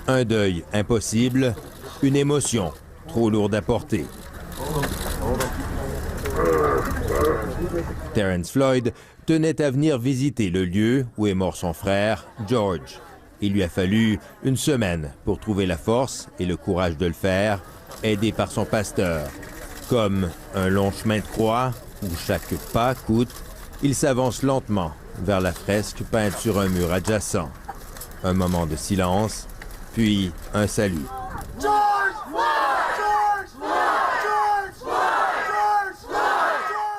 Un deuil impossible, une émotion trop lourde à porter. Terrence Floyd tenait à venir visiter le lieu où est mort son frère, George. Il lui a fallu une semaine pour trouver la force et le courage de le faire, aidé par son pasteur. Comme un long chemin de croix où chaque pas coûte, il s'avance lentement vers la fresque peinte sur un mur adjacent. Un moment de silence, puis un salut.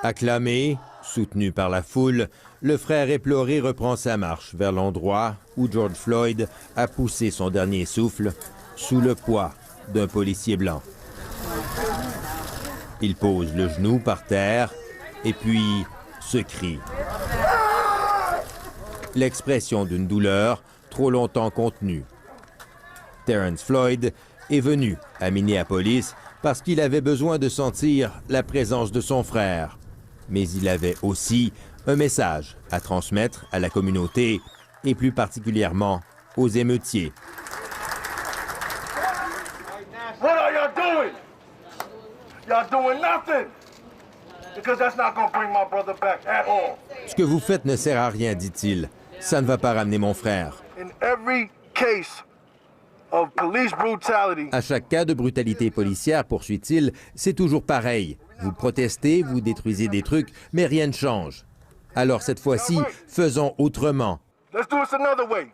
Acclamé, soutenu par la foule, le frère éploré reprend sa marche vers l'endroit où George Floyd a poussé son dernier souffle sous le poids d'un policier blanc. Il pose le genou par terre et puis se crie. L'expression d'une douleur trop longtemps contenue. Terrence Floyd est venu à Minneapolis parce qu'il avait besoin de sentir la présence de son frère. Mais il avait aussi un message à transmettre à la communauté et plus particulièrement aux émeutiers. What are y'all doing? Y'all doing nothing. Because that's not going to bring my brother back at all. Ce que vous faites ne sert à rien, dit-il. Ça ne va pas ramener mon frère. In every case of police brutality, À chaque cas de brutalité policière, poursuit-il, c'est toujours pareil. Vous protestez, vous détruisez des trucs, mais rien ne change. Alors cette fois-ci, faisons autrement. let's do this another way.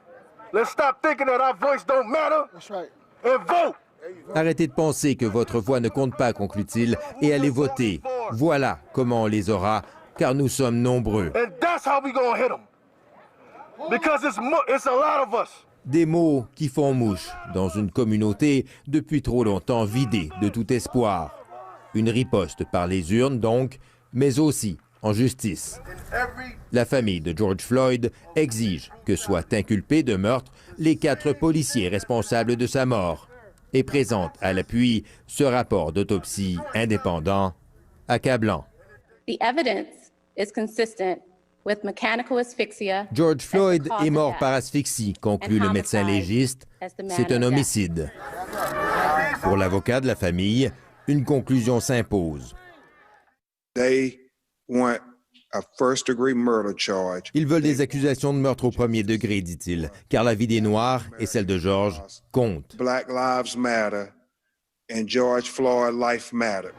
Let's stop thinking that our voice don't matter. That's right. And vote. Arrêtez de penser que votre voix ne compte pas, conclut-il, et allez voter. Voilà comment on les aura, car nous sommes nombreux. And that's how we going to hit them. Because it's a lot of us. Des mots qui font mouche dans une communauté depuis trop longtemps vidée de tout espoir. Une riposte par les urnes donc, mais aussi en justice. La famille de George Floyd exige que soient inculpés de meurtre les 4 policiers responsables de sa mort et présente à l'appui ce rapport d'autopsie indépendant accablant. The evidence is consistent with mechanical asphyxia. George Floyd est mort par asphyxie, conclut le médecin légiste. C'est un homicide. Pour l'avocat de la famille, une conclusion s'impose. They want a first-degree murder charge. Ils veulent des accusations de meurtre au premier degré, dit-il, car la vie des Noirs et celle de George comptent. Black lives matter and George Floyd life mattered.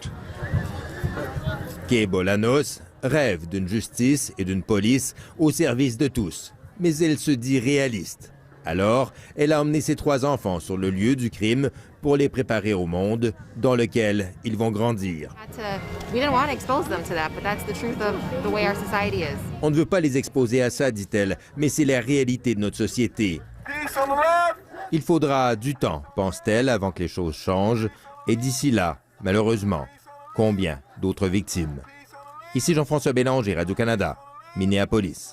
Kay Bolanos rêve d'une justice et d'une police au service de tous, mais elle se dit réaliste. Alors, elle a emmené ses 3 enfants sur le lieu du crime pour les préparer au monde dans lequel ils vont grandir. On ne veut pas les exposer à ça, dit-elle, mais c'est la réalité de notre société. Il faudra du temps, pense-t-elle, avant que les choses changent, et d'ici là, malheureusement, combien d'autres victimes? Ici Jean-François Bélanger, Radio-Canada, Minneapolis.